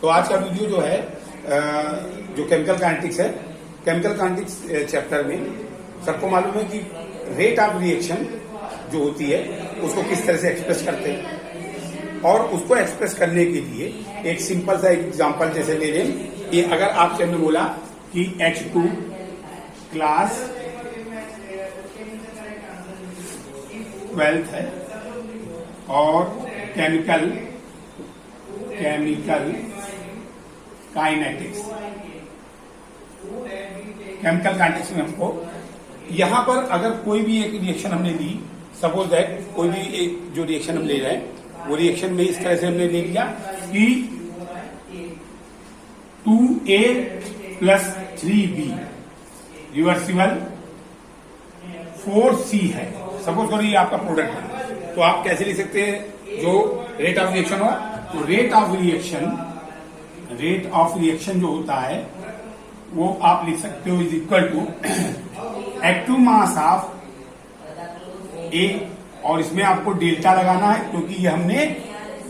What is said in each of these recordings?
तो आज का वीडियो जो है जो केमिकल काइनेटिक्स है, केमिकल काइनेटिक्स चैप्टर में सबको मालूम है कि रेट ऑफ रिएक्शन जो होती है उसको किस तरह से एक्सप्रेस करते हैं, और उसको एक्सप्रेस करने के लिए एक सिंपल सा एग्जांपल जैसे ले लें कि अगर आपसे हमने बोला कि H2 क्लास 12th है और केमिकल काइनेटिक्स में हमको यहां पर अगर कोई भी एक रिएक्शन हमने ली, सपोज दैट कोई भी एक जो रिएक्शन हम ले रहे हैं वो रिएक्शन में इस तरह से हमने ले लिया कि 2A + 3B रिवर्सिबल 4C है। सपोज करो ये आपका प्रोडक्ट है, तो आप कैसे लिख सकते हैं जो रेट ऑफ रिएक्शन हो, तो रेट ऑफ रिएक्शन जो होता है वो आप लिख सकते हो is equal to active mass of A, और इसमें आपको डेल्टा लगाना है क्योंकि ये हमने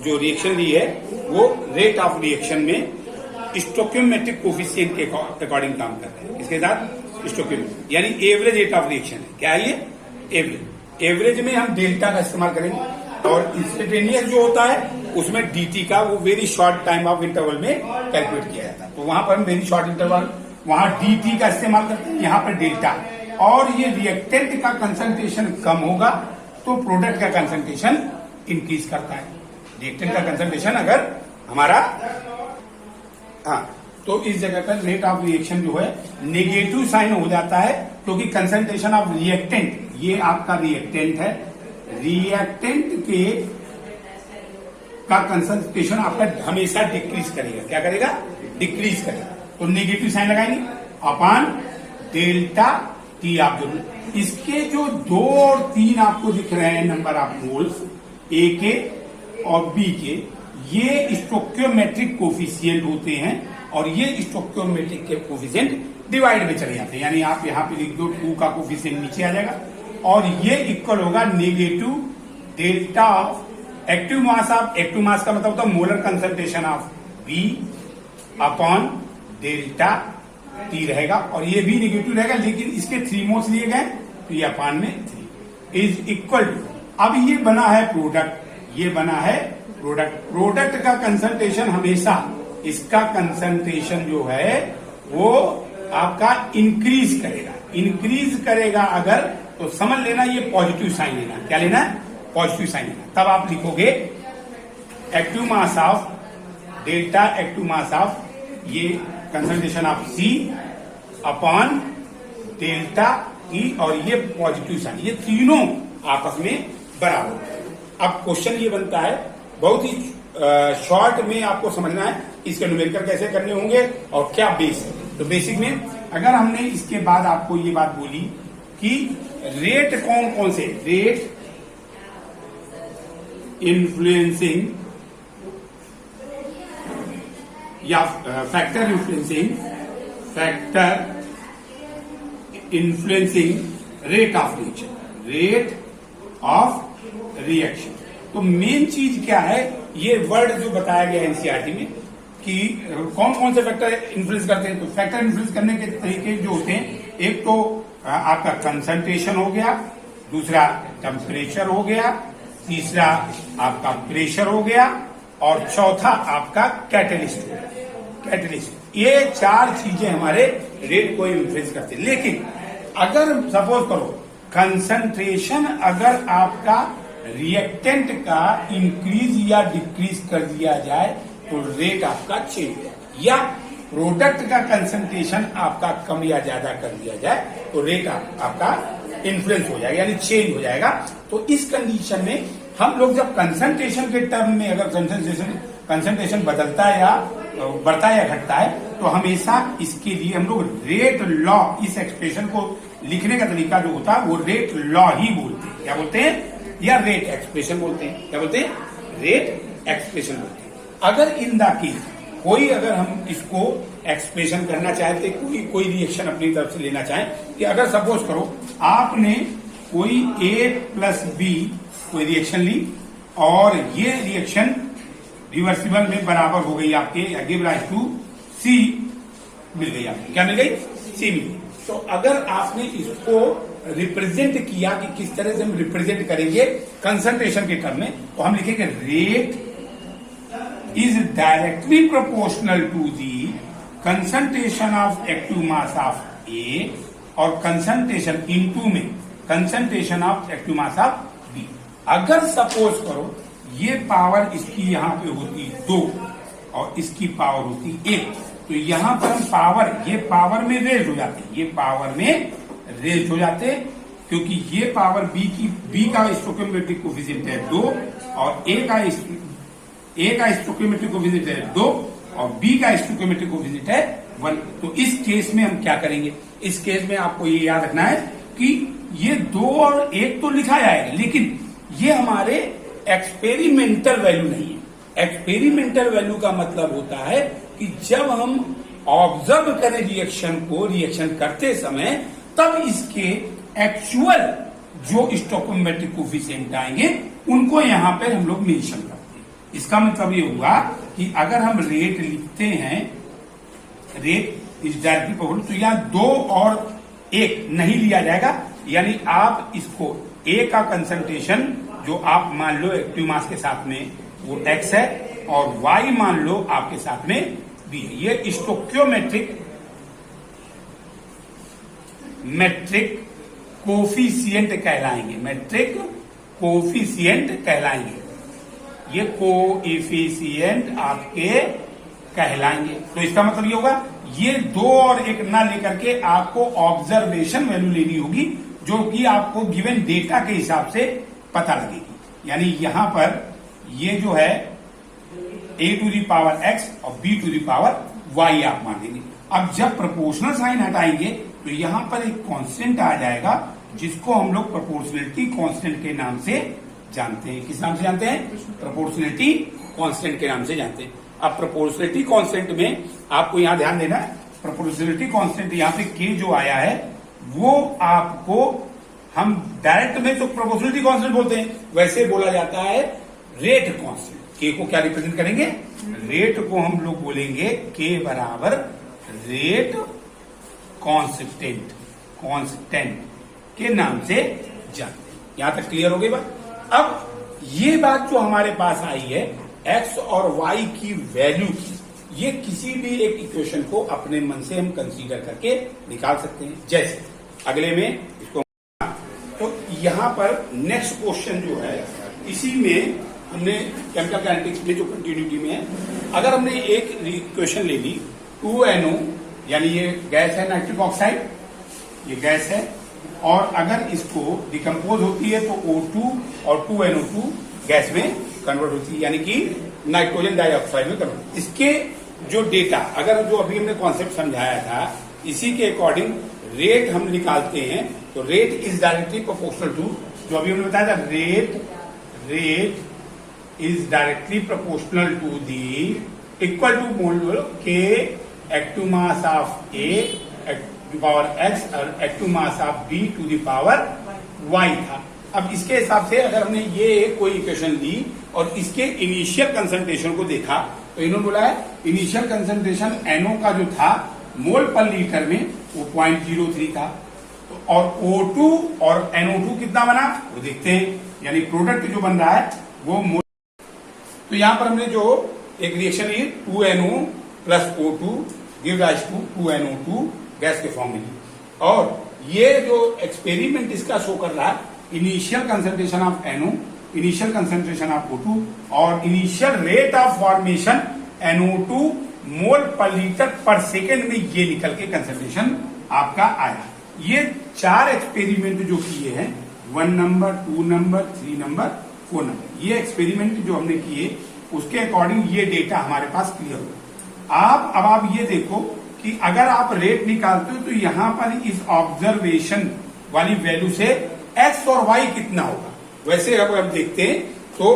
जो रिएक्शन ली है वो रेट ऑफ रिएक्शन में स्टोकियोमेट्रिक कोफिशिएंट के अकॉर्डिंग काम कर रहे हैं। इसके साथ स्टोकियोमेट्रिक यानी एवरेज रेट ऑफ रिएक्शन है। क्या है ये? एवरेज में हम डेल्टा का इस्तेमाल करेंगे, और इंस्टेंटेनियस जो होता है उसमें dt का वो very short time of interval में कैलकुलेट किया जाता है। तो वहां पर हम वेरी शॉर्ट इंटरवल वहां dt का इस्तेमाल करते हैं, यहाँ पर डेल्टा। और ये रिएक्टेंट का कंसंट्रेशन कम होगा तो प्रोडक्ट का कंसंट्रेशन इंक्रीज करता है। रिएक्टेंट का कंसंट्रेशन अगर हमारा तो इस जगह पर रेट ऑफ रिएक्शन जो है नेगेटिव साइन हो जाता है क्योंकि कंसंट्रेशन ऑफ रिएक्टेंट, ये आपका रिएक्टेंट है, रिएक्टेंट के का कंसंट्रेशन आपका हमेशा डिक्रीज करेगा। क्या करेगा? डिक्रीज करेगा। तो नेगेटिव साइन लगाएंगे अपॉन डेल्टा टी। आप जरूर इसके जो 2 और 3 आपको दिख रहे हैं नंबर ऑफ मोल्स ए के और बी के, ये स्टोकियोमेट्रिक कोफिशिएंट होते हैं, और ये स्टोकियोमेट्रिक के कोफिशिएंट डिवाइड में चले जाते हैं। यानी आप यहाँ पे लिख दो 2 का कोफिशिएंट नीचे आ जाएगा, और ये इक्वल होगा negative delta of active mass of, active mass का मतलब होता है molar concentration of B upon delta T रहेगा, और ये भी नेगेटिव रहेगा लेकिन इसके 3 मोल्स लिए गए तो ये अपॉन में 3 इज इक्वल टू, अब ये बना है प्रोडक्ट, ये बना है प्रोडक्ट का कंसंट्रेशन हमेशा, इसका कंसंट्रेशन जो है वो आपका इंक्रीज करेगा अगर, तो समझ लेना ये पॉजिटिव साइन लेना। क्या लेना है? पॉजिटिव साइन लेना। तब आप लिखोगे active mass of delta, active mass of ये concentration of C upon delta E, और ये पॉजिटिव साइन, ये तीनों आपस में बराबर। अब क्वेश्चन ये बनता है, बहुत ही शॉर्ट में आपको समझना है इसके न्यूमेरिकल कैसे करने होंगे और क्या बेस है। तो बेसिक में अगर हमने इसके बाद आपको ये बात बोली कि रेट कौन कौन से, रेट इन्फ्लुएंसिंग या factor influencing rate of reaction. तो मेन चीज क्या है, ये वर्ड जो बताया गया एनसीईआरटी में कि कौन कौन से फैक्टर इन्फ्लुएंस करते हैं। तो फैक्टर इन्फ्लुएंस करने के तरीके जो होते हैं, एक तो आपका कंसंट्रेशन हो गया, दूसरा टेम्परेचर हो गया, तीसरा आपका प्रेशर हो गया, और चौथा आपका कैटलिस्ट हो गया। कैटलिस्ट, ये 4 चीजें हमारे रेट को इन्फ्लुएंस करती है। लेकिन अगर सपोज करो कंसंट्रेशन अगर आपका रिएक्टेंट का इंक्रीज या डिक्रीज कर दिया जाए तो रेट आपका चेंज हो जाए, या प्रोडक्ट का कंसंट्रेशन आपका कम या ज्यादा कर दिया जाए तो रेट आपका इन्फ्लुएंस हो जाएगा, यानी चेंज हो जाएगा। तो इस कंडीशन में हम लोग जब कंसंट्रेशन के टर्म में अगर कंसंट्रेशन बदलता है या बढ़ता है या घटता है, तो हमेशा इसके लिए हम लोग रेट लॉ, इस एक्सप्रेशन को लिखने का तरीका जो होता है वो रेट लॉ ही बोलते हैं। क्या बोलते हैं? या रेट एक्सप्रेशन बोलते हैं। क्या बोलते हैं? रेट एक्सप्रेशन बोलते हैं। अगर इन द केस कोई अगर हम इसको एक्सप्रेशन करना चाहते, कोई रिएक्शन अपनी तरफ से लेना चाहें कि अगर सपोज करो आपने कोई A + B कोई रिएक्शन ली और ये रिएक्शन रिवर्सिबल में बराबर हो गई आपके, गिव राइज टू सी मिल गई आपको। क्या मिल गई? सी मिल गई। तो अगर आपने इसको रिप्रेजेंट किया कि किस तरह से हम रिप्रेजेंट करेंगे कंसंट्रेशन के टर्म में, तो हम लिखेंगे rate is directly proportional to the concentration of active mass of A और कंसंट्रेशन इनटू में concentration of active mass of B. अगर सपोज करो ये पावर इसकी यहां पे होती 2 और इसकी पावर होती 1, तो यहां पर हम पावर, ये पावर में रेज हो जाते, ये पावर में रेज हो जाते, क्योंकि ये पावर बी का स्टोइकियोमेट्रिक कोएफिशिएंट है 2 और ए का स्टोइकियोमेट्रिक कोएफिशिएंट है 2 और बी का स्टोइकियोमेट्रिक कोएफिशिएंट है 1। तो इस केस में हम क्या करेंगे? इस केस में आपको ये याद रखना है कि ये 2 और 1 तो लिखा जाएगा, लेकिन ये हमारे एक्सपेरिमेंटल वैल्यू नहीं है। एक्सपेरिमेंटल वैल्यू का मतलब होता है कि जब हम ऑब्जर्व करें रिएक्शन को, रिएक्शन करते समय, तब इसके एक्चुअल जो स्टोइकियोमेट्रिक कोएफिशिएंट आएंगे उनको यहां पर हम लोग मेंशन करते हैं। इसका मतलब ये हुआ कि अगर हम रेट लिखते हैं, रेट इज डायरेक्टली प्रोपोर्शनल, तो यहां 2 और 1 नहीं लिया जाएगा, यानी आप इसको ए का कंसंट्रेशन जो आप मान लो एक्टिव मास के साथ में वो x है और y मान लो आपके साथ में b है। ये स्टोइकियोमेट्रिक मेट्रिक कोफिशिएंट कहलाएंगे, मेट्रिक कोफिशिएंट कहलाएंगे, ये कोएफिशिएंट आपके कहलाएंगे। तो इसका मतलब ये होगा ये 2 और 1 ना लेकर के आपको ऑब्जर्वेशन वैल्यू लेनी होगी, जो कि आपको गिवन डेटा के हिसाब से पता लगेगी। यानी यहां पर ये जो है a to the power x और b to the power y आप मान लेंगे। अब जब प्रोपोर्शनल साइन हटाएंगे तो यहां पर एक कांस्टेंट आ जाएगा, जिसको हम लोग प्रोपोर्शनलिटी कांस्टेंट के नाम से जानते हैं। किस नाम से जानते हैं? प्रोपोर्शनलिटी कांस्टेंट के नाम से जानते हैं। अब प्रोपोर्शनलिटी कांस्टेंट में आपको यहां ध्यान देना है, प्रोपोर्शनलिटी कांस्टेंट यहां पे k जो आया है वो आपको हम डायरेक्ट में तो प्रोपोर्शनलिटी कांस्टेंट बोलते हैं, वैसे बोला जाता है रेट कांस्टेंट। k को क्या रिप्रेजेंट करेंगे? रेट को हम लोग बोलेंगे k बराबर रेट कांस्टेंट, कांस्टेंट के नाम से जानते हैं। यहां तक क्लियर हो गई बात? अब ये बात जो हमारे पास आई है x और y की वैल्यू की, ये किसी भी एक इक्वेशन को अपने मन से हम कंसीडर करके निकाल सकते हैं। जैसे अगले में इसको, तो यहां पर नेक्स्ट क्वेश्चन जो है, इसी में हमने केमिकल काइनेटिक्स में जो कंटिन्यूटी में है, अगर हमने एक इक्वेशन ले ली 2NO, यानी ये गैस है नाइट्रिक ऑक्साइड, ये गैस है, और अगर इसको डिकम्पोज होती है तो O2 और 2NO2 गैस में कन्वर्ट होती है, यानी कि नाइट्रोजन डाइऑक्साइड में कन्वर्ट। इसके जो डेटा, अगर जो अभी हमने कॉन्सेप्ट समझाया था, इसी के अकॉर्डिंग रेट हम निकालते हैं, तो rate is directly proportional to, जो अभी हमने बताया था, rate is directly proportional to the equal to mole के active mass of A to power x और active mass of b to the power y था। अब इसके हिसाब से अगर हमने ये कोई इक्वेशन ली और इसके इनिशियल कंसंट्रेशन को देखा, तो इन्होंने बोला है इनिशियल कंसंट्रेशन NO का जो था मोल पर लीटर में वो 0.03 था, और O2 और NO2 कितना बना वो देखते हैं, यानी प्रोडक्ट जो बन रहा है वो मोल। तो यहां पर हमने जो एक रिएक्शन ली 2NO plus O2 give rise to 2NO2 gas के फॉर्म में ली, और ये जो एक्सपेरिमेंट इसका शो कर रहा है initial concentration of NO, initial concentration of O2 और initial rate of formation NO2 मोल पर लीटर पर सेकेंड में, ये निकल के कंसंट्रेशन आपका आया। ये 4 एक्सपेरिमेंट जो किए हैं, 1 नंबर, 2 नंबर, 3 नंबर, 4 नंबर, ये एक्सपेरिमेंट जो हमने किए उसके अकॉर्डिंग ये डेटा हमारे पास क्लियर हो। अब आप ये देखो कि अगर आप रेट निकालते हो तो यहां पर इस ऑब्जर्वेशन वाली वैल्यू से x और y कितना होगा। वैसे अगर हम देखते हैं तो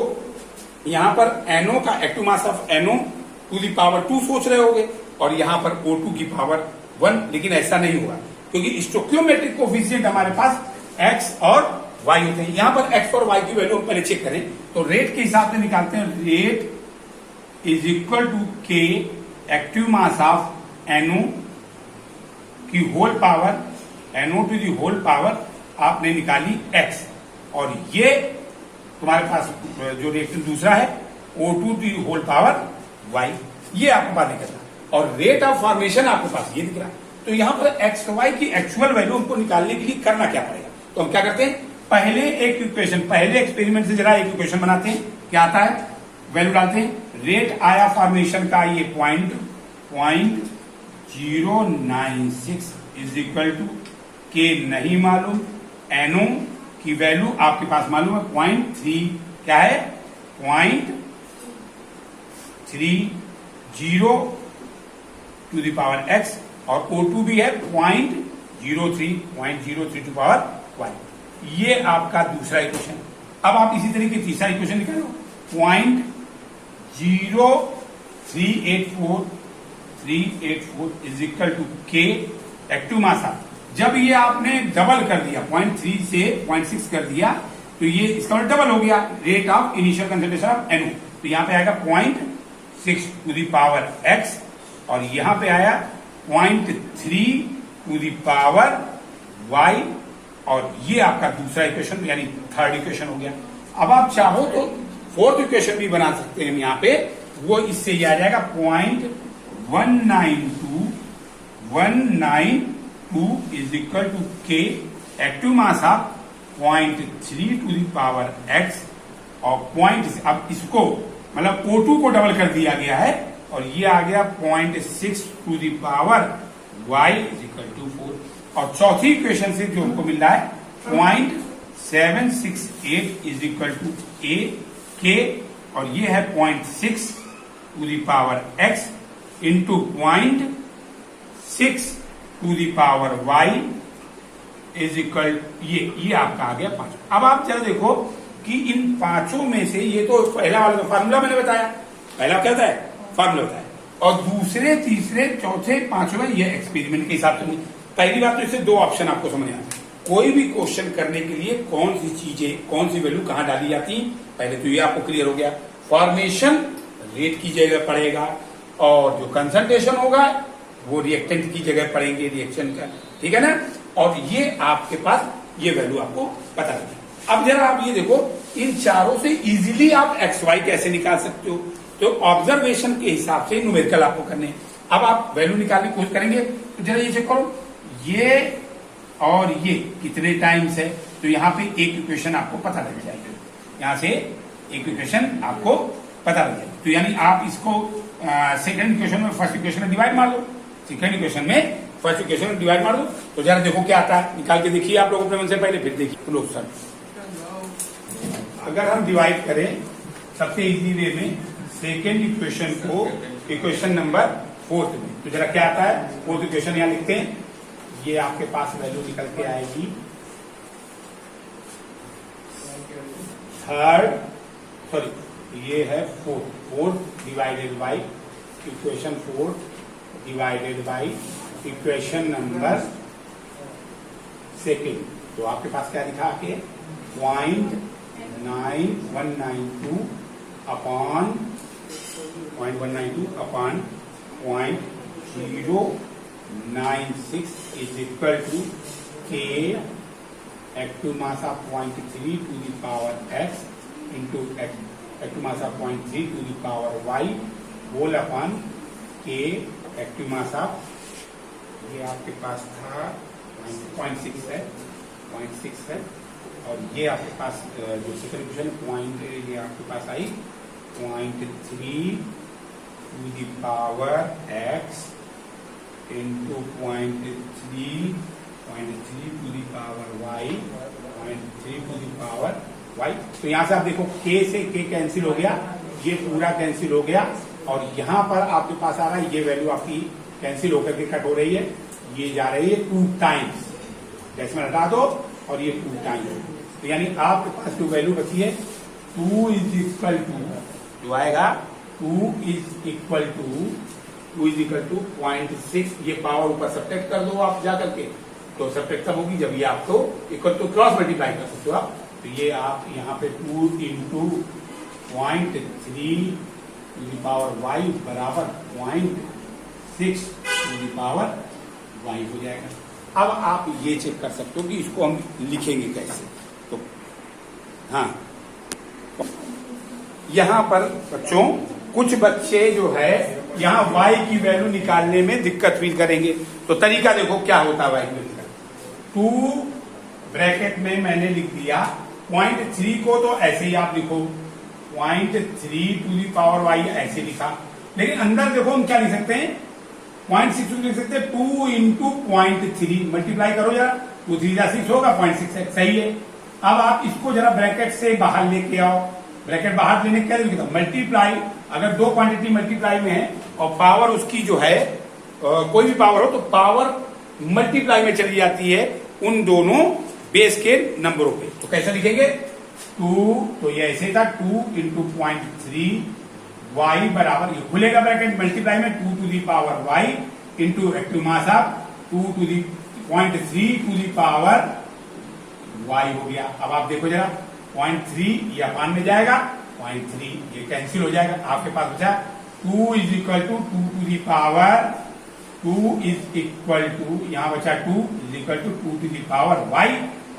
यहां पर NO का active mass of NO to the power 2 सोच रहे होगे, और यहां पर O2 की पावर 1, लेकिन ऐसा नहीं होगा क्योंकि स्टोइकियोमेट्रिक कोएफिशिएंट हमारे पास x और y होते हैं। यहां पर x और y की वैल्यू पहले चेक करें, तो रेट के हिसाब से निकालते हैं, rate is equal to K active mass of NO की whole power, NO to the whole power आपने निकाली X, और ये तुम्हारे पास जो रिएक्शन दूसरा है O2 to the whole power Y, ये आपको बात निकल रहा है, और रेट ऑफ फॉर्मेशन आपके पास ये दिख रहा है। तो यहां पर एक्स वाई की एक्चुअल वैल्यू हमको निकालने के लिए करना क्या पड़ेगा, तो हम क्या करते हैं, पहले एक इक्वेशन, पहले एक्सपेरिमेंट से जरा एक इक्वेशन बनाते हैं, क्या आता है, वैल्यू डालते हैं, रेट आया फॉर्मेशन का ये पॉइंट 0.096 इज इक्वल टू के नहीं मालूम, NO की वैल्यू आपके पास मालूम है 0.3, क्या है 0.30 टू द पावर x, और O2 भी है 0.03 टू पावर y। ये आपका दूसरा इक्वेशन। अब आप इसी तरीके तीसरा इक्वेशन निकालो, 0.384 is equal to K active मास। जब ये आपने डबल कर दिया, 0.3 से 0.6 कर दिया, तो ये इसका मतलब डबल हो गया rate of initial concentration of NO, तो यहां पे आएगा 0.6 टू द पावर x, और यहां पे आया 0.3 टू द पावर y, और ये आपका दूसरा इक्वेशन यानी थर्ड इक्वेशन हो गया। अब आप चाहो तो फोर्थ इक्वेशन भी बना सकते हैं यहां पे, वो इससे ये आ जाएगा 0.192 is equal to K active mass of 0.3 to the power x, और अब इसको मतलब O2 को डबल कर दिया गया है, और ये आ गया 0.6 to the power y is equal to 4, और चौथी इक्वेशन से जो हमको मिल रहा है 0.768 is equal to a k, और ये है 0.6 to the power x into 0.6 to the power y is equal, ये आपका आ गया 5। अब आप जरा देखो कि इन पांचों में से ये तो पहला वाला फार्मूला मैंने बताया, पहला क्या होता है फार्मूला होता है, और दूसरे तीसरे चौथे पांचों में ये एक्सपेरिमेंट के हिसाब से नहीं। पहली बात तो इससे दो ऑप्शन आपको समझ आए, कोई भी क्वेश्चन करने के लिए कौन सी चीजें, कौन सी वैल्यू कहां डाली जाती, पहले तो ये आपको क्लियर हो गया। फॉर्मेशन रेट की जगह पड़ेगा, और जो कंसंट्रेशन होगा वो रिएक्टेंट की जगह पड़ेंगे, रिएक्शन का, ठीक है ना, और ये आपके पास ये वैल्यू आपको पता लगे। अब जरा आप ये देखो, इन चारों से इजीली आप एक्स वाई कैसे निकाल सकते हो, तो ऑब्जर्वेशन के हिसाब से न्यूमेरिकल आपको करने हैं। अब आप वैल्यू निकालने की कोशिश करेंगे, तो जरा ये चेक करो, ये और ये कितने टाइम्स है, तो यहाँ पे एक इक्वेशन आपको पता लग जाएगा, यहां से एक इक्वेशन आपको पता लग जाएगा। तो यानी आप इसको सेकंड इक्वेशन में फर्स्ट इक्वेशन में डिवाइड मार दो, सेकंड इक्वेशन में फर्स्ट इक्वेशन में डिवाइड मार दो, तो जरा देखो क्या आता है, निकाल के देखिए आप लोग अपने मन से पहले, फिर देखिए तो लोग सर। अगर हम डिवाइड करें सबसे इजी वे में सेकेंड इक्वेशन को इक्वेशन नंबर 4 में, तो जरा क्या आता है, फोर्थ इक्वेशन यहां लिखते हैं, ये आपके पास वैल्यू निकल के आएगी ये है 4 divided by equation 4 divided by equation number second, तो आपके पास क्या लिखा आके 0.9192 upon 0.096 is equal to K active mass of 0.3 to the power x into active mass of 0.3 to the power y whole upon K active mass of, ये आपके पास था 0.6 है, 0.6 है, और ये आपके पास जो सेकंड इक्वेशन पॉइंट ये आपके पास आई 0.3 to the power x into 0.3 to the power y, 0.3 to the power y। तो यहां से आप देखो k से k कैंसिल हो गया, ये पूरा कैंसिल हो गया, और यहां पर आपके पास आ रहा है ये वैल्यू आपकी कैंसिल होकर के कट हो रही है, ये जा रही है 2 टाइम्स, डेसिमल हटा दो और ये 2 टाइम्स, तो यानी आपके पास जो वैल्यू बची है 2 इज इक्वल टू, जो आएगा 2 इज इक्वल टू 0.6, ये पावर ऊपर सब्ट्रैक्ट कर दो आप जा करके, तो सब्ट्रैक्ट तब होगी जब ये आपको इक्वल टू क्रॉस मल्टीप्लाई कर सकते हो आप, तो ये आप यहाँ पे 2 into 0.3 to the power Y बराबर 0.6 टू द पावर वाई हो जाएगा। अब आप ये चेक कर सकते हो कि इसको हम लिखेंगे कैसे। तो हाँ, यहां पर बच्चों कुछ बच्चे जो है यहां y की वैल्यू निकालने में दिक्कत फील करेंगे। तो तरीका देखो क्या होता है y की वैल्यू। 2 ब्रैकेट में मैंने लिख दिया 0.3 को तो ऐसे ही आप लिखो 0.3 टू दी पावर y ऐसे लिखा, लेकिन अंदर देखो हम क्या लिख सकते हैं 0.6 लिख सकते हैं 2 इंटू 0.3 मल्टीप्लाई करो जरा, 2 3 6 होगा 0.6 सही है। अब आप इसको जरा ब्रैकेट से बाहर लेके आओ, ब्रैकेट बाहर लेने क्या लिखता मल्टीप्लाई, अगर दो क्वांटिटी मल्टीप्लाई में है और पावर उसकी जो है कोई भी पावर हो तो पावर मल्टीप्लाई में चली जाती है उन दोनों बेस के नंबरों पे। तो कैसे लिखेंगे 2, तो ये ऐसे था 2 इंटू 0.3 वाई बराबर, ये खुलेगा ब्रैकेट मल्टीप्लाई में 2 to the power Y into active mass of 2 to the 0.3 to the power Y हो गया। अब आप देखो जरा 0.3 ये अपान में जाएगा, 0.3 ये कैंसिल हो जाएगा, आपके पास बचा 2 is equal to 2 to the power 2 is equal to, यहां बचा 2 is equal to 2 to the power Y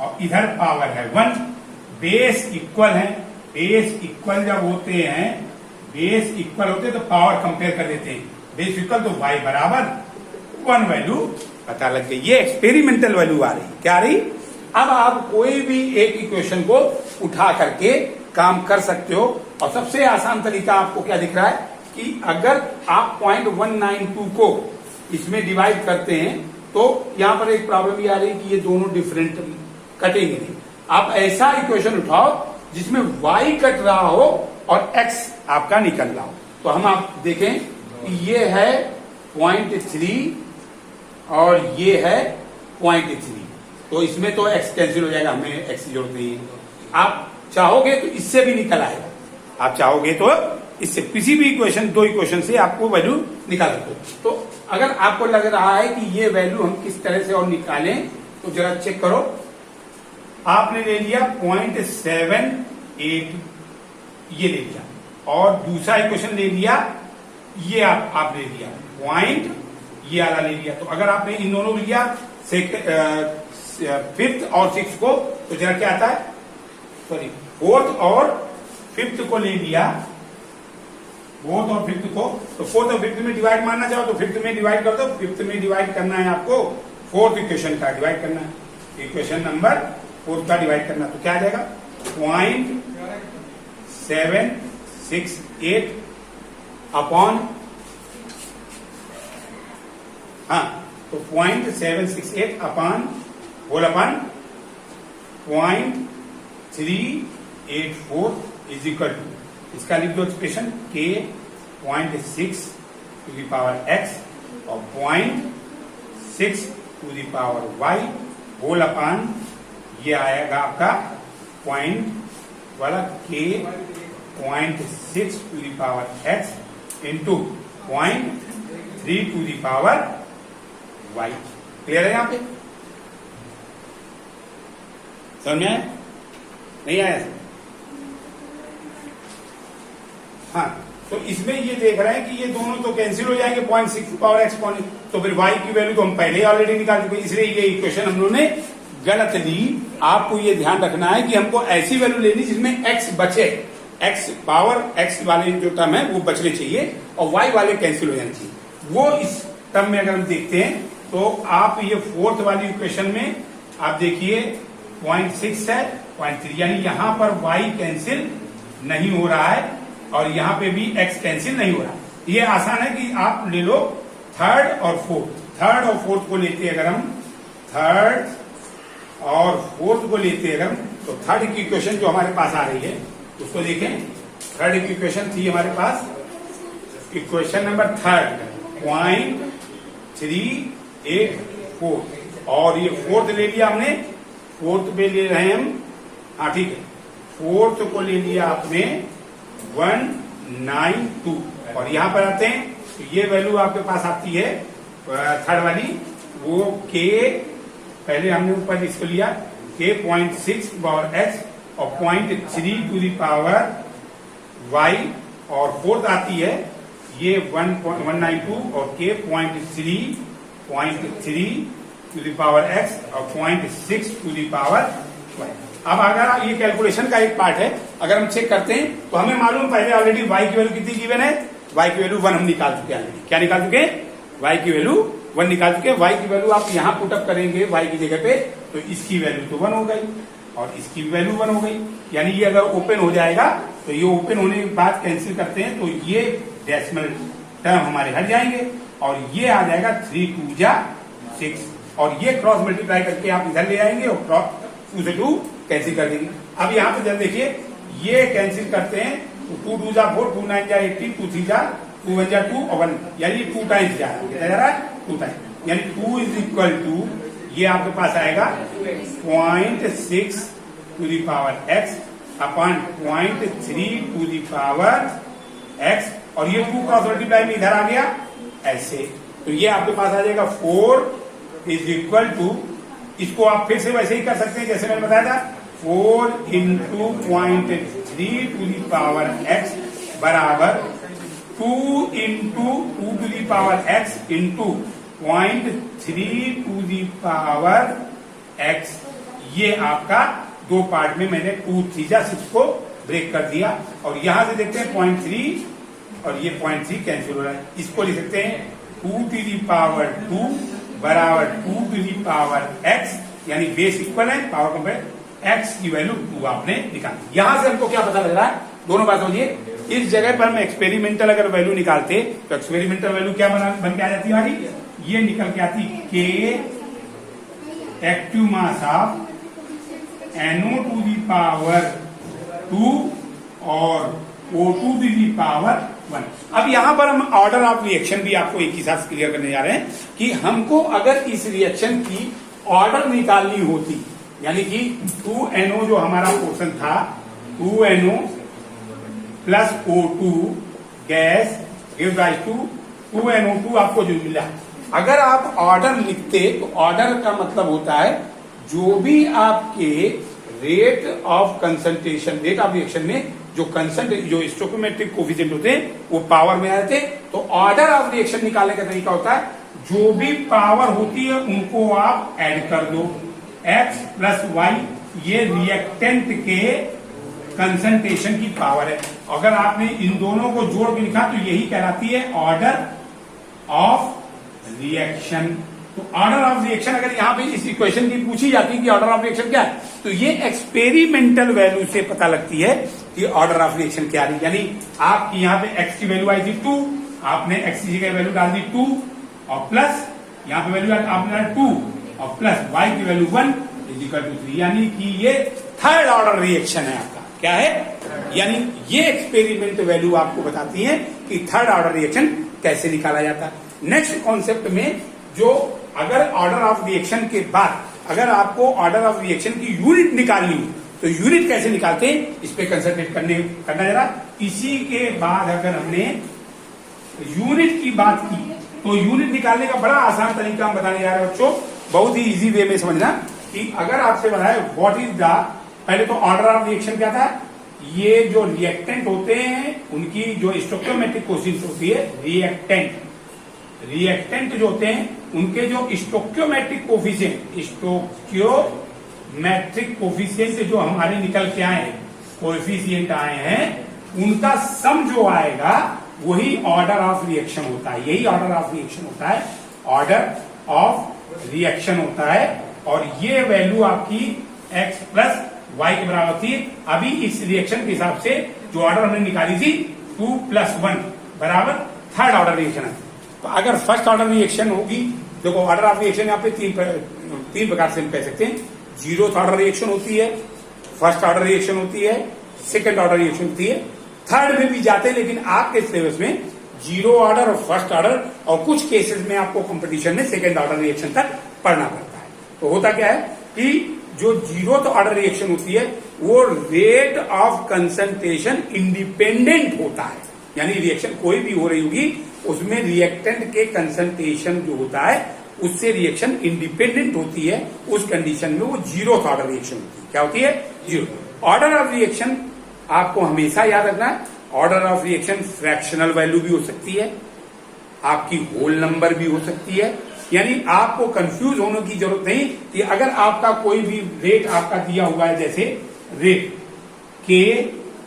और इधर पावर है 1। बेस इक्वल है, बेस इक्वल जब होते हैं, बेस इक्वल होते हैं तो पावर कंपेयर कर देते हैं, बेस इक्वल तो वाई बराबर 1 वैल्यू पता लग गई। ये एक्सपेरिमेंटल वैल्यू आ रही, क्या आ रही। अब आप कोई भी एक इक्वेशन को उठा करके काम कर सकते हो और सबसे आसान तरीका आपको क्या दिख रहा है कि अगर आप 0.192 को इसमें डिवाइड करते हैं तो यहां पर एक प्रॉब्लम ये आ रही है कि ये दोनों डिफरेंट कटेंगे नहीं। आप ऐसा इक्वेशन उठाओ जिसमें y कट रहा हो और x आपका निकल रहा हो। तो हम आप देखें कि ये है 0.3 और ये है 0.3, तो इसमें तो x कैंसिल हो जाएगा, हमें x की जरूरत नहीं है। आप चाहोगे तो इससे भी निकल आएगा, आप चाहोगे तो इससे किसी भी इक्वेशन, दो इक्वेशन से आपको वैल्यू निकाल सकते हो। तो अगर आपको लग रहा है कि ये वैल्यू हम किस तरह से और निकालें तो जरा चेक करो। आपने ले लिया 0.78 ये ले लिया और दूसरा इक्वेशन ले लिया, ये आप ले लिया पॉइंट, ये वाला ले लिया। तो अगर आपने इन दोनों लिया फिफ्थ और सिक्स को तो जरा क्या आता है, सॉरी फोर्थ और फिफ्थ को ले लिया, फोर्थ और फिफ्थ को, तो फोर्थ और फिफ्थ में डिवाइड मारना चाहो तो फिफ्थ में डिवाइड कर दो। फिफ्थ में डिवाइड करना है आपको फोर्थ इक्वेशन का डिवाइड करना है, इक्वेशन नंबर फोर्थ का डिवाइड करना, तो क्या आ जाएगा 0.768 अपॉन, हाँ तो 0.768 upon whole upon 0.384 is equal to, इसका लिख दो expression k 0.6 to the power x और 0.6 to the power y whole upon, ये आएगा आपका पॉइंट वाला k 0.6 to the power x into 0.3 to the power y। Clear है यहाँ पे, समझ में आया नहीं आया? हाँ, तो इसमें ये देख रहे हैं कि ये दोनों तो कैंसिल हो जाएंगे 0.6 पावर x पॉइंट, तो फिर y की वैल्यू तो हम पहले ही ऑलरेडी निकाल चुके, इसलिए ये इक्वेशन हम लोगों ने गलत ली। आपको ये ध्यान रखना है कि हमको ऐसी वैल्यू लेनी जिसमें x बचे, x पावर x वाले जो टर्म है वो बचने चाहिए और y वाले कैंसिल हो जाने चाहिए। वो इस टर्म में अगर हम देखते हैं तो आप ये फोर्थ वाली इक्वेशन में आप देखिए 0.6 है 0.3, यानी यहां पर y कैंसिल नहीं हो रहा है और यहां पे भी x कैंसिल नहीं हो रहा। ये आसान है कि आप ले लो थर्ड और फोर्थ को लेते अगर हम थर्ड और फोर्थ को लेते अगर हम, तो थर्ड की इक्वेशन जो हमारे पास आ रही है उसको देखें। थर्ड की इक्वेशन थी हमारे पास, इक्वेशन नंबर थर्ड 0.384 और ये फोर्थ ले लिया हमने, फोर्थ पे ले रहे हैं हम, हाँ ठीक है, फोर्थ को ले लिया आपने 192 और यहां पर आते हैं तो ये वैल्यू आपके पास आती है थर्ड वाली, वो k पहले हमने ऊपर इसको लिया k 0.6 पावर x और 0.3 टू दी पावर y और फोर्थ आती है ये 192 और के 0.3 टू द पावर x और 0.6 टू द पावर y। अब अगर ये कैलकुलेशन का एक पार्ट है, अगर हम चेक करते हैं तो हमें मालूम पहले ऑलरेडी y की वैल्यू कितनी गिवन है, y की वैल्यू 1 हम निकाल चुके हैं। क्या निकाल चुके हैं? y की वैल्यू 1 निकाल चुके हैं। y की वैल्यू आप यहां पुटअप करेंगे y की जगह पे, तो इसकी वैल्यू तो 1 हो गई और इसकी वैल्यू 1 हो गई। यानी ये अगर ओपन हो जाएगा तो ये ओपन होने के बाद कैंसिल करते हैं तो ये डेसिमल टर्म हमारे हट जाएंगे और ये आ जाएगा 3 2 जा 6 और ये क्रॉस मल्टीप्लाई करके आप इधर ले आएंगे और क्रॉस 2 से 2 कैंसिल कर देंगे। अब यहाँ पे जब देखिए ये कैंसिल करते हैं तो 2 2 जा 4, 2 9 जा 18, 2 3 जा 2 1 जा 2 और 1, यानी 2 टाइम्स जा रहा है 2 टाइम्स, यानी 2 इज इक्वल टू ये आपके पास आएगा 0.6 to the power x upon 0.3 to the power x और ये 2 क्रॉस मल्टीप्लाई में इधर आ गया ऐसे, तो ये आपके पास आ जाएगा 4 इज इक्वल टू, इसको आप फिर से वैसे ही कर सकते हैं जैसे मैंने बताया था 4 into 0.3 to the power x बराबर 2 into 2 to the power x into 0.3 to the power x। ये आपका दो पार्ट में मैंने 2 3 जा 6 को ब्रेक कर दिया और यहां से देखते हैं 0.3 और ये 0.3 कैंसिल हो रहा है। इसको लिख सकते हैं 2 टू दी पावर 2 बराबर 2 टू दी पावर x, यानी बेस इक्वल है, पावर कंपेयर x की वैल्यू 2 आपने निकाली। यहां से हमको क्या पता लग रहा है, दोनों बात होगी। इस जगह पर हम एक्सपेरिमेंटल अगर वैल्यू निकालते तो एक्सपेरिमेंटल वैल्यू क्या बन के आ जाती है हमारी, ये निकल के आती k active mass of NO to the power 2 और O2 टू दी पावर 1। अब यहां पर हम ऑर्डर ऑफ रिएक्शन भी आपको एक ही साथ क्लियर करने जा रहे हैं कि हमको अगर इस रिएक्शन की ऑर्डर निकालनी होती, यानी कि 2NO जो हमारा पोर्शन था 2NO plus O2 gas give rise to 2NO2 आपको जो मिला, अगर आप ऑर्डर लिखते तो ऑर्डर का मतलब होता है जो भी आपके rate of concentration, rate of reaction में जो जो स्टोइकोमेट्रिक कोफिशिएंट होते हैं वो पावर में आ जाते हैं। तो ऑर्डर ऑफ रिएक्शन निकालने का तरीका होता है जो भी पावर होती है उनको आप ऐड कर दो, x प्लस वाई ये रिएक्टेंट के कंसंट्रेशन की पावर है। अगर आपने इन दोनों को जोड़ के लिखा तो यही कहलाती है ऑर्डर ऑफ रिएक्शन। तो ऑर्डर ऑफ रिएक्शन अगर यहां पे इस इक्वेशन की पूछी जाती है कि ऑर्डर ऑफ रिएक्शन क्या है, तो ये एक्सपेरिमेंटल वैल्यू से पता लगती है कि ऑर्डर ऑफ रिएक्शन क्या है। यानी आपकी यहां पे x की वैल्यू आई थी 2, आपने x की जगह वैल्यू डाल दी 2 और प्लस यहां पे वैल्यू आपने डाला 2 और प्लस y की वैल्यू 1 इज इक्वल टू 3, यानी कि ये थर्ड ऑर्डर रिएक्शन है आपका। क्या है? यानी ये एक्सपेरिमेंट वैल्यू आपको बताती है कि थर्ड ऑर्डर रिएक्शन कैसे निकाला जाता है। नेक्स्ट कॉन्सेप्ट में जो अगर ऑर्डर ऑफ रिएक्शन के बाद अगर आपको ऑर्डर ऑफ रिएक्शन की यूनिट निकालनी हो तो यूनिट कैसे निकालते हैं इस पे कंसंट्रेट करना जरा। इसी के बाद अगर हमने यूनिट की बात की तो यूनिट निकालने का बड़ा आसान तरीका हम बताने जा रहे हैं बच्चों, बहुत ही इजी वे में समझना कि अगर आपसे बताए व्हाट इज द, पहले तो ऑर्डर ऑफ रिएक्शन क्या था, ये जो रिएक्टेंट होते हैं उनकी जो स्टोइकोमेट्रिक कोफिशिएंट होती है, रिएक्टेंट जो होते हैं उनके जो स्टोइकोमेट्रिक कोफिशिएंट जो हमारे निकल के आए कोएफिशिएंट आए हैं उनका सम जो आएगा वही ऑर्डर ऑफ रिएक्शन होता है। यही ऑर्डर ऑफ रिएक्शन होता है, ऑर्डर ऑफ रिएक्शन होता है। और ये वैल्यू आपकी x प्लस वाई के बराबर थी। अभी इस रिएक्शन के हिसाब से जो ऑर्डर हमने निकाली थी 2 + 1 बराबर थर्ड ऑर्डर रिएक्शन है। तो अगर फर्स्ट ऑर्डर रिएक्शन होगी, देखो ऑर्डर ऑफ रिएक्शन यहाँ पे तीन प्रकार से हम कह सकते हैं। जीरोथ ऑर्डर रिएक्शन होती है, फर्स्ट ऑर्डर रिएक्शन होती है, सेकंड ऑर्डर रिएक्शन होती है, थर्ड में भी जाते हैं, लेकिन आपके सिलेबस में जीरो ऑर्डर और फर्स्ट ऑर्डर और कुछ केसेस में आपको कंपटीशन में सेकंड ऑर्डर रिएक्शन तक पढ़ना पड़ता है। तो होता क्या है कि जो जीरोथ ऑर्डर रिएक्शन होती है वो रेट ऑफ कंसंट्रेशन इंडिपेंडेंट होता है, यानी रिएक्शन कोई भी हो रही होगी उसमें रिएक्टेंट के कंसंट्रेशन जो होता है उससे रिएक्शन इंडिपेंडेंट होती है। उस कंडीशन में वो जीरोथ ऑर्डर रिएक्शन होती है। क्या होती है? Zero order of reaction. आपको हमेशा याद रखना है order of reaction fractional value भी हो सकती है, आपकी होल नंबर भी हो सकती है। यानी आपको कंफ्यूज होने की जरूरत नहीं कि अगर आपका कोई भी रेट आपका दिया हुआ है, जैसे rate K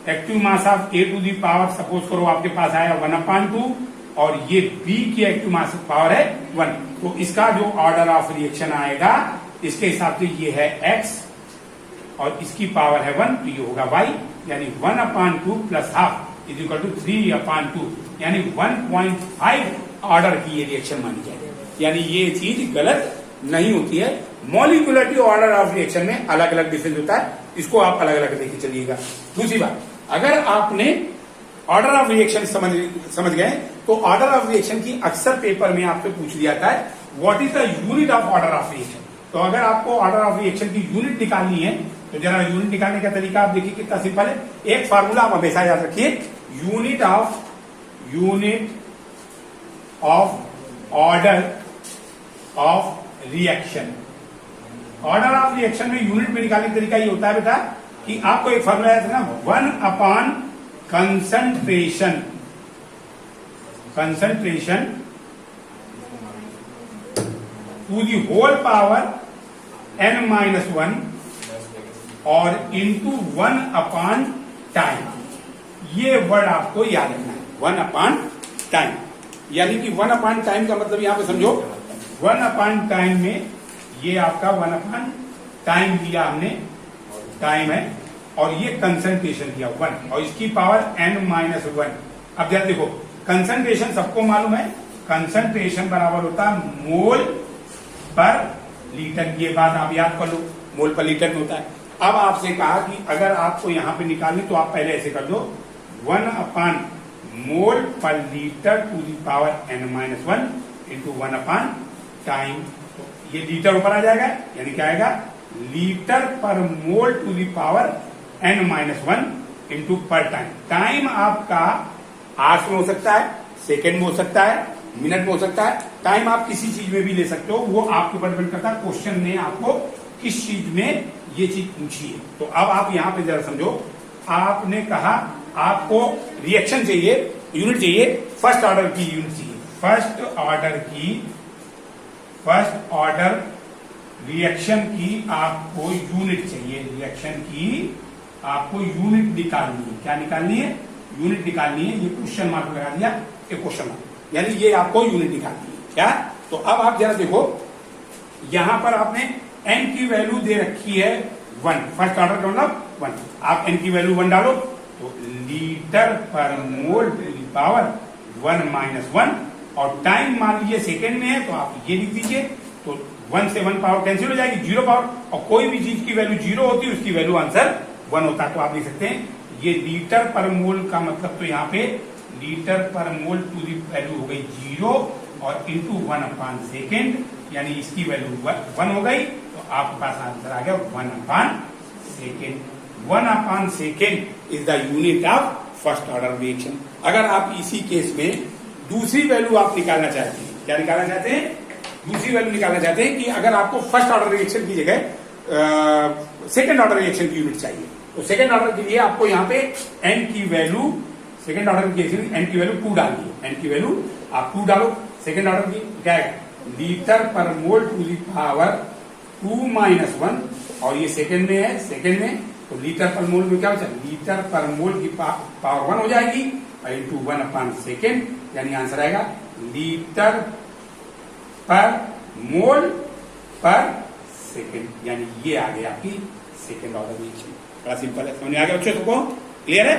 active mass of A to the power, suppose करो आपके पास आया 1/2 और ये बी की एक्टिव मास पावर है 1, तो इसका जो ऑर्डर ऑफ रिएक्शन आएगा इसके हिसाब से ये है x और इसकी पावर है 1, तो ये होगा y, यानी 1/2 plus half is equal to 3/2, यानी 1.5 ऑर्डर की ये रिएक्शन मानी जाएगी। यानी ये चीज गलत नहीं होती है। मॉलिक्यूलरिटी ऑर्डर ऑफ रिएक्शन में अलग अलग डिफरेंस होता है, इसको आप अलग अलग देखे चलिएगा। दूसरी बात, अगर आपने ऑर्डर ऑफ रिएक्शन समझ गए तो ऑर्डर ऑफ रिएक्शन की अक्सर पेपर में आपसे पूछ लिया जाता है what is the unit of order of reaction. तो अगर आपको ऑर्डर ऑफ रिएक्शन की यूनिट निकालनी है तो जरा यूनिट निकालने का तरीका आप देखिए कितना सिंपल है। एक फार्मूला आप हमेशा याद रखिए, unit of order of reaction. Order of reaction में यूनिट में निकालने का तरीका ये होता है बेटा कि आपको एक फार्मूला याद है ना, 1 concentration to the whole power n-1 और इंटू 1 टाइम। ये वर्ड आपको याद रखना है, 1 टाइम। यानी कि 1 टाइम का मतलब यहां पे समझो, 1 टाइम में ये आपका 1 टाइम दिया हमने, टाइम है, और ये कंसंट्रेशन दिया 1 और इसकी पावर n-1। अब जरा देखो, कंसंट्रेशन सबको मालूम है, कंसंट्रेशन बराबर होता है मोल पर लीटर। ये बात आप याद कर लो, मोल पर लीटर में होता है। अब आपसे कहा कि अगर आपको यहां पे निकालनी तो आप पहले ऐसे कर दो, 1 मोल पर litre to the power n-1 into 1 time. ये लीटर ऊपर आ जाएगा, यानी क्या आएगा, लीटर पर mole to the power n-1 into पर टाइम। टाइम आपका आवर्स में हो सकता है, सेकेंड में हो सकता है, मिनट में हो सकता है। टाइम आप किसी चीज में भी ले सकते हो, वो आपके ऊपर डिपेंड करता है क्वेश्चन ने आपको किस चीज में ये चीज पूछी है। तो अब आप यहां पे जरा समझो, आपने कहा आपको रिएक्शन चाहिए, यूनिट चाहिए, फर्स्ट ऑर्डर की यूनिट चाहिए, फर्स्ट ऑर्डर रिएक्शन की आपको यूनिट चाहिए, रिएक्शन की आपको यूनिट निकालनी है। क्या निकालनी है? यूनिट निकालनी है। ये क्वेश्चन मार्क लगा दिया, एक क्वेश्चन मार्क, यानी ये आपको यूनिट निकालनी है। क्या? तो अब आप जरा देखो, यहां पर आपने n की वैल्यू दे रखी है 1, फर्स्ट ऑर्डर का मतलब 1। आप n की वैल्यू 1 डालो तो लीटर पर मोल टू दी पावर 1-1, और टाइम मान लीजिए सेकेंड में है तो आप ये लिख दीजिए। तो 1 से 1 पावर कैंसिल हो जाएगी, 0 पावर, और कोई भी चीज की वैल्यू 0 होती है उसकी वैल्यू आंसर 1 होता है। तो आप लिख सकते हैं ये लीटर पर मोल का मतलब, तो यहाँ पे लीटर पर मोल टू दी वैल्यू हो गई 0 और इंटू 1 सेकेंड, यानी इसकी वैल्यू 1 हो गई। तो आपके पास आंसर आ गया 1 second. 1 second is the unit of first order reaction. अगर आप इसी केस में दूसरी वैल्यू आप निकालना चाहते हैं, क्या निकालना चाहते हैं? दूसरी वैल्यू निकालना चाहते हैं कि अगर आपको फर्स्ट ऑर्डर रिएक्शन की जगह सेकेंड ऑर्डर रिएक्शन की यूनिट चाहिए, तो सेकेंड ऑर्डर के लिए आपको यहाँ पे n की वैल्यू, सेकेंड ऑर्डर की n की वैल्यू 2 डालनी है। n की वैल्यू आप 2 डालो, सेकेंड ऑर्डर की क्या है, लीटर पर मोल टू दी पावर 2-1, और ये सेकेंड में है, सेकेंड में, तो लीटर पर मोल में क्या हो जाएगा, लीटर पर मोल की पावर 1 हो जाएगी इंटू 1 सेकेंड, यानी आंसर आएगा लीटर पर मोल पर सेकेंड। यानी ये आ गया आपकी सेकेंड ऑर्डर रिएक्शन। बड़ा सिंपल है, समझ में आ गया बच्चों सबको? क्लियर है?